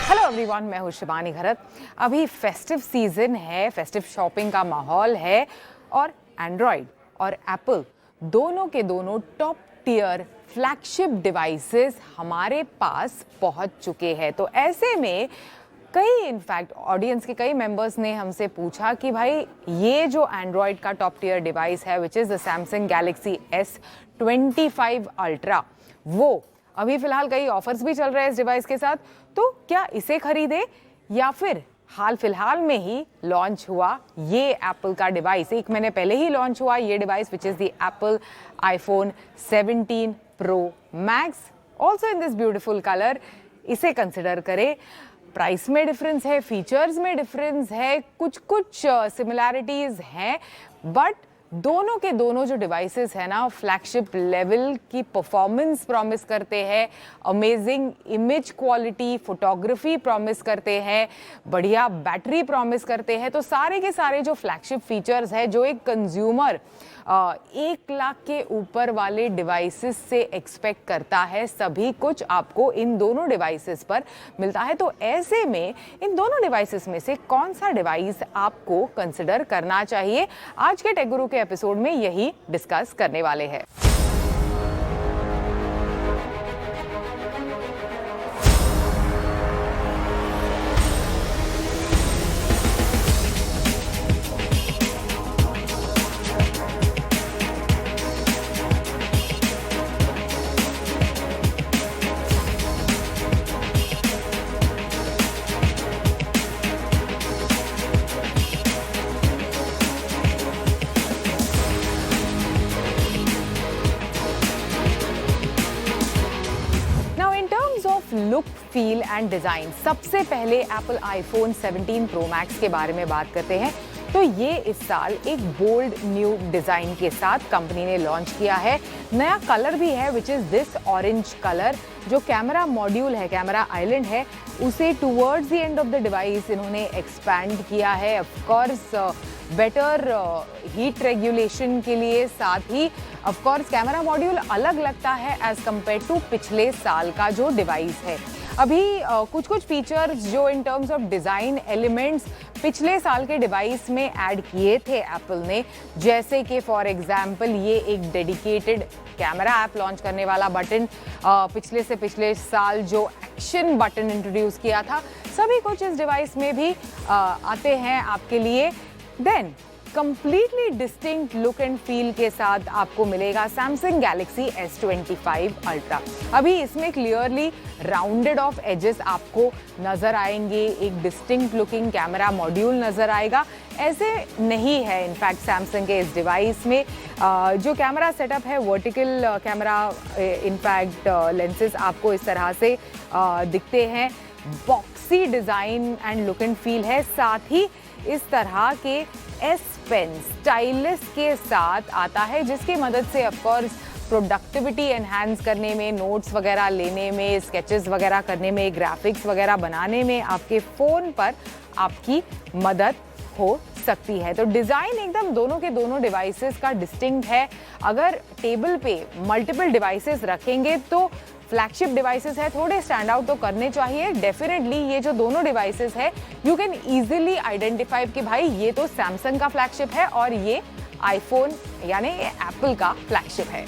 Hello everyone, मैं हूँ शिवानी घरत। अभी फेस्टिव सीजन है, फेस्टिव शॉपिंग का माहौल है और एंड्रॉयड और एप्पल दोनों के दोनों टॉप टियर फ्लैगशिप डिवाइसेस हमारे पास पहुँच चुके हैं। तो ऐसे में कई इनफैक्ट ऑडियंस के कई मेंबर्स ने हमसे पूछा कि भाई ये जो एंड्रॉयड का टॉप टियर डिवाइस है which is the Samsung Galaxy S25 ultra, वो अभी फिलहाल कई ऑफर्स भी चल रहे हैं इस डिवाइस के साथ, तो क्या इसे खरीदे या फिर हाल फिलहाल में ही लॉन्च हुआ ये एप्पल का डिवाइस, 1 महीने पहले ही लॉन्च हुआ ये device which is the Apple iPhone 17 Pro Max, also in this beautiful colour, इसे कंसिडर करें। प्राइस में डिफरेंस है, फीचर्स में डिफरेंस है, कुछ सिमिलैरिटीज हैं, बट दोनों के दोनों जो डिवाइसेस है ना फ्लैगशिप लेवल की परफॉर्मेंस प्रॉमिस करते हैं, amazing image quality, photography promise करते हैं, बढ़िया बैटरी प्रॉमिस करते हैं। तो सारे के सारे जो फ्लैगशिप फीचर्स है जो एक कंज्यूमर 1 लाख के ऊपर वाले डिवाइसेस से एक्सपेक्ट करता है, सभी कुछ आपको इन दोनों डिवाइसेस पर मिलता है। तो ऐसे में इन दोनों डिवाइसेस में से कौन सा डिवाइस आपको कंसिडर करना चाहिए, आज के टेक गुरु के एपिसोड में यही डिस्कस करने वाले हैं। लुक, फील एंड डिजाइन, सबसे पहले एप्पल iPhone 17 Pro Max के बारे में बात करते हैं। तो ये इस साल एक बोल्ड न्यू डिजाइन के साथ कंपनी ने लॉन्च किया है। नया कलर भी है which is this orange colour. जो कैमरा मॉड्यूल है, कैमरा आइलैंड है, उसे towards the end of the device इन्होंने एक्सपैंड किया है, of course better heat regulation के लिए। साथ ही ऑफ कोर्स कैमरा मॉड्यूल अलग लगता है एज कंपेयर टू पिछले साल का जो डिवाइस है। अभी कुछ फीचर्स जो इन टर्म्स ऑफ डिज़ाइन एलिमेंट्स पिछले साल के डिवाइस में ऐड किए थे एप्पल ने, जैसे कि फॉर एग्जांपल ये एक डेडिकेटेड कैमरा ऐप लॉन्च करने वाला बटन, पिछले साल जो एक्शन बटन इंट्रोड्यूस किया था, सभी कुछ इस डिवाइस में भी आते हैं आपके लिए। Then completely distinct look and feel के साथ आपको मिलेगा सैमसंग गैलेक्सी S25 अल्ट्रा। अभी इसमें क्लियरली राउंडेड ऑफ एजेस आपको नजर आएंगे, एक डिस्टिंक्ट लुकिंग कैमरा मॉड्यूल नजर आएगा। ऐसे नहीं है इनफैक्ट सैमसंग के इस डिवाइस में। जो कैमरा सेटअप है, वर्टिकल कैमरा इनफैक्ट लेंसेज आपको इस तरह से दिखते हैं, boxy design and look and feel है। साथ ही इस तरह के S पेन स्टाइलिस के साथ आता है, जिसकी मदद से ऑफ कोर्स प्रोडक्टिविटी एनहांस करने में, नोट्स वगैरह लेने में, स्केचेस वगैरह करने में, ग्राफिक्स वगैरह बनाने में आपके फ़ोन पर आपकी मदद हो सकती है। तो डिज़ाइन एकदम दोनों के दोनों डिवाइसेस का डिस्टिंक्ट है। अगर टेबल पे मल्टीपल डिवाइसेस रखेंगे तो फ्लैगशिप डिवाइसेस है, थोड़े स्टैंड आउट तो करने चाहिए। डेफिनेटली ये जो दोनों डिवाइसेस है यू कैन इजीली आइडेंटिफाई कि भाई ये तो सैमसंग का फ्लैगशिप है और ये आईफोन यानी एप्पल का फ्लैगशिप है।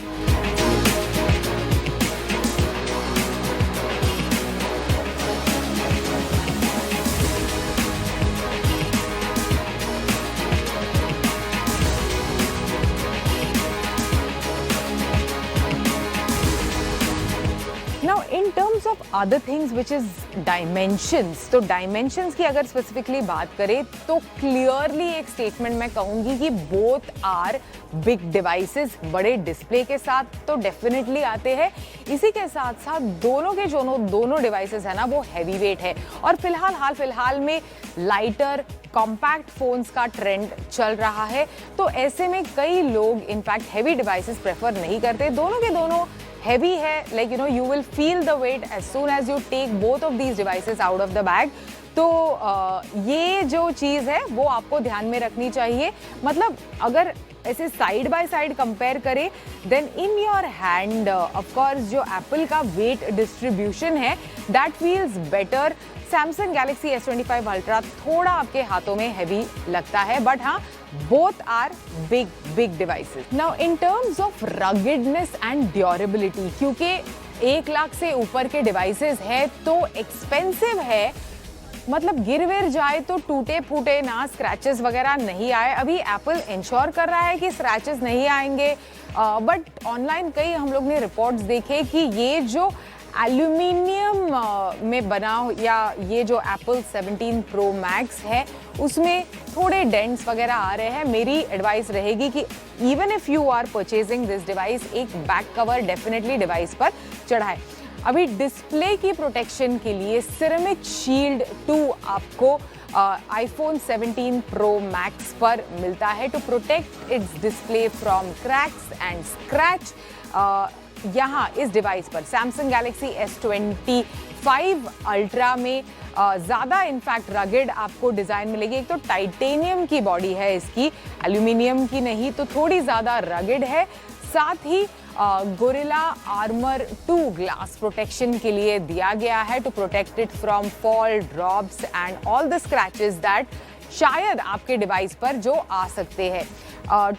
Now, in terms of other things which is dimensions, तो dimensions की अगर स्पेसिफिकली बात करें तो क्लियरली एक स्टेटमेंट मैं कहूंगी कि बोथ आर बिग डिवाइसेस, बड़े डिस्प्ले के साथ तो डेफिनेटली आते हैं। इसी के साथ साथ दोनों के दोनों डिवाइसेस है ना वो हैवी वेट है, और हाल फिलहाल में लाइटर कॉम्पैक्ट फोन्स का ट्रेंड चल रहा है। तो ऐसे में कई लोग इनफैक्ट हैवी डिवाइसेस प्रेफर नहीं करते। दोनों के दोनों हैवी है, like you will feel the weight as soon as you take both of these devices out of the bag। तो ये जो चीज़ है वो आपको ध्यान में रखनी चाहिए। मतलब अगर ऐसे साइड बाय साइड कंपेयर करें, then in your hand of course जो एप्पल का वेट डिस्ट्रीब्यूशन है that feels better. Samsung Galaxy S25 Ultra थोड़ा आपके हाथों में हैवी लगता है, बट हाँ, both are big devices. Now in terms of ruggedness and durability, क्योंकि 1 लाख से ऊपर के डिवाइसेस है तो एक्सपेंसिव है, मतलब गिर विर जाए तो टूटे फूटे ना, स्क्रैचेस वगैरह नहीं आए। अभी एप्पल इंश्योर कर रहा है कि स्क्रैचेस नहीं आएंगे, बट ऑनलाइन कई हम लोग ने रिपोर्ट्स देखे कि ये जो एल्यूमिनियम में बना या ये जो एप्पल 17 प्रो मैक्स है उसमें थोड़े डेंट्स वगैरह आ रहे हैं। मेरी एडवाइस रहेगी कि even if you are purchasing this device, एक बैक कवर डेफिनेटली डिवाइस पर चढ़ाए। अभी डिस्प्ले की प्रोटेक्शन के लिए सिरेमिक शील्ड 2 आपको iPhone 17 Pro Max पर मिलता है to protect its display from cracks and scratch. यहाँ इस डिवाइस पर Samsung Galaxy S25 अल्ट्रा में ज़्यादा इनफैक्ट रगेड आपको डिज़ाइन मिलेगी। एक तो टाइटेनियम की बॉडी है इसकी, एल्यूमिनियम की नहीं, तो थोड़ी ज़्यादा रगेड है। साथ ही गोरिल्ला आर्मर 2 ग्लास प्रोटेक्शन के लिए दिया गया है to protect it from fall, drops and all the scratches that शायद आपके डिवाइस पर जो आ सकते हैं।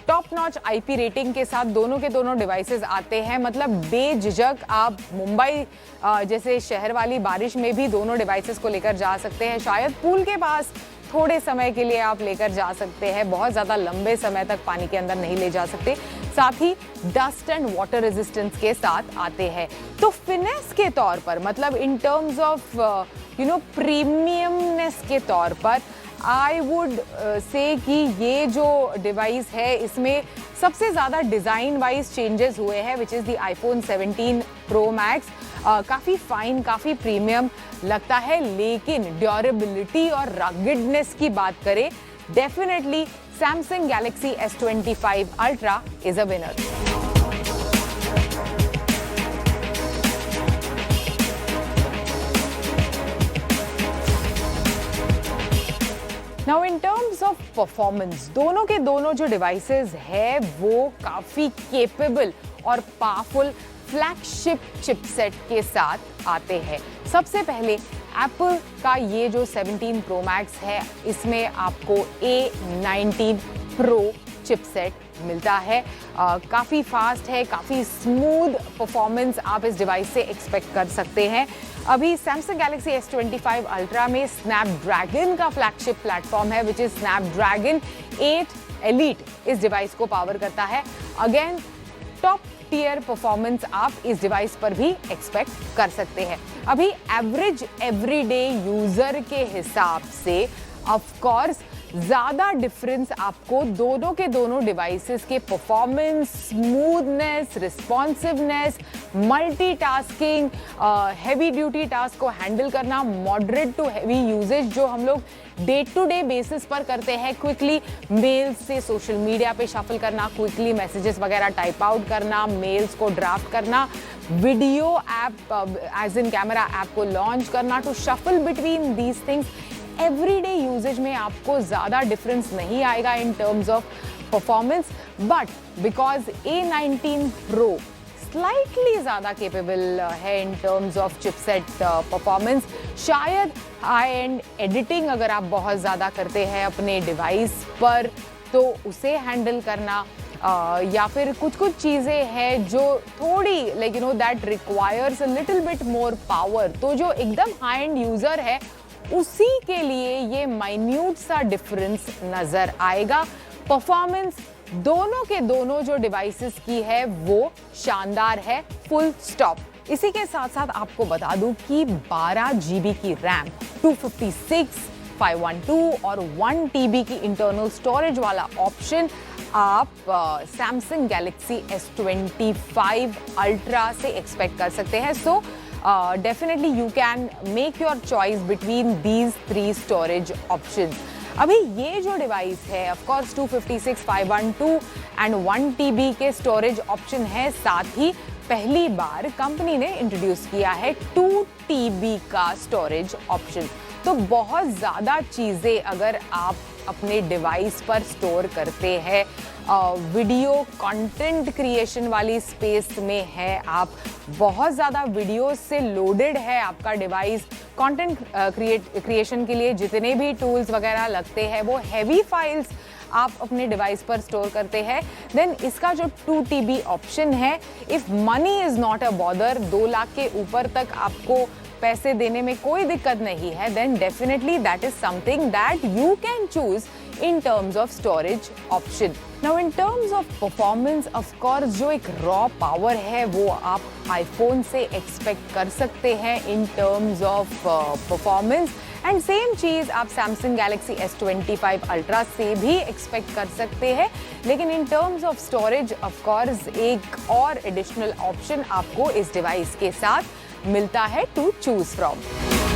टॉप नॉच IP रेटिंग के साथ दोनों के दोनों डिवाइसेस आते हैं, मतलब बेझिझक आप मुंबई जैसे शहर वाली बारिश में भी दोनों डिवाइसेस को लेकर जा सकते हैं। शायद पूल के पास थोड़े समय के लिए आप लेकर जा सकते हैं, बहुत ज़्यादा लंबे समय तक पानी के अंदर नहीं ले जा सकते। साथ ही डस्ट एंड वाटर रेजिस्टेंस के साथ आते हैं। तो फिनेस के तौर पर, मतलब इन टर्म्स ऑफ प्रीमियमनेस के तौर पर आई वुड से कि ये जो डिवाइस है इसमें सबसे ज़्यादा डिज़ाइन वाइज चेंजेस हुए हैं, which is the iPhone 17 Pro Max। काफ़ी फाइन, काफ़ी प्रीमियम लगता है, लेकिन ड्यूरेबिलिटी और रगेडनेस की बात करें, definitely Samsung Galaxy S25 Ultra is a winner. Now in terms of performance, दोनों के दोनों जो डिवाइसेस है वो काफ़ी केपेबल और पावरफुल फ्लैगशिप चिपसेट के साथ आते हैं। सबसे पहले एप्पल का ये जो 17 Pro Max है इसमें आपको A19 Pro चिपसेट मिलता है। काफ़ी फास्ट है, काफ़ी स्मूथ परफॉर्मेंस आप इस डिवाइस से एक्सपेक्ट कर सकते हैं। अभी Samsung Galaxy S25 Ultra में Snapdragon का फ्लैगशिप प्लेटफॉर्म है, विच इज Snapdragon 8 Elite इस डिवाइस को पावर करता है। अगेन टॉप टियर परफॉर्मेंस आप इस डिवाइस पर भी एक्सपेक्ट कर सकते हैं। अभी एवरेज एवरीडे यूजर के हिसाब से ऑफ कोर्स ज़्यादा डिफरेंस आपको दोनों के दोनों डिवाइसेस के performance, smoothness, responsiveness, multitasking, heavy duty task को हैंडल करना, मॉडरेट टू हैवी यूजेज जो हम लोग डे टू डे बेसिस पर करते हैं, क्विकली मेल्स से सोशल मीडिया पे शफल करना, क्विकली मैसेजेस वगैरह टाइप आउट करना, मेल्स को ड्राफ्ट करना, video app as in camera app को लॉन्च करना, to shuffle between these things. Everyday usages में आपको ज़्यादा डिफरेंस नहीं आएगा in terms of performance, but because A19 Pro slightly ज़्यादा केपेबल है in terms of chipset performance, शायद हाई एंड एडिटिंग अगर आप बहुत ज़्यादा करते हैं अपने डिवाइस पर तो उसे हैंडल करना, या फिर कुछ चीज़ें हैं जो थोड़ी like you know that requires a little bit more power, तो जो एकदम हाई एंड यूज़र है उसी के लिए ये माइन्यूट सा डिफरेंस नज़र आएगा। परफॉर्मेंस दोनों के दोनों जो डिवाइसेस की है वो शानदार है, फुल स्टॉप। इसी के साथ साथ आपको बता दूं कि 12 GB की रैम, 256, 512 और 1 TB की इंटरनल स्टोरेज वाला ऑप्शन आप Samsung Galaxy S25 Ultra से एक्सपेक्ट कर सकते हैं। सो definitely you can make your choice between these 3 storage options. अभी ये जो डिवाइस है ऑफ कोर्स 256, 512 एंड 1 TB के स्टोरेज ऑप्शन है, साथ ही पहली बार कंपनी ने इंट्रोड्यूस किया है 2 TB का स्टोरेज ऑप्शन। तो बहुत ज़्यादा चीज़ें अगर आप अपने डिवाइस पर स्टोर करते हैं। वीडियो कंटेंट क्रिएशन वाली स्पेस में है आप, बहुत ज़्यादा वीडियोस से लोडेड है आपका डिवाइस। कंटेंट क्रिएशन के लिए जितने भी टूल्स वगैरह लगते हैं वो हैवी फाइल्स आप अपने डिवाइस पर स्टोर करते हैं, देन इसका जो 2 TB ऑप्शन है, if money is not a bother, 2 lakh के ऊपर तक आपको पैसे देने में कोई दिक्कत नहीं है, then definitely that is something that you can choose in terms of storage option. Now in terms of performance, of course जो एक raw power है वो आप iPhone से expect कर सकते हैं in terms of performance, and same चीज़ आप Samsung Galaxy S25 Ultra से भी expect कर सकते हैं, लेकिन in terms of storage of course एक और additional option आपको इस device के साथ मिलता है to choose from.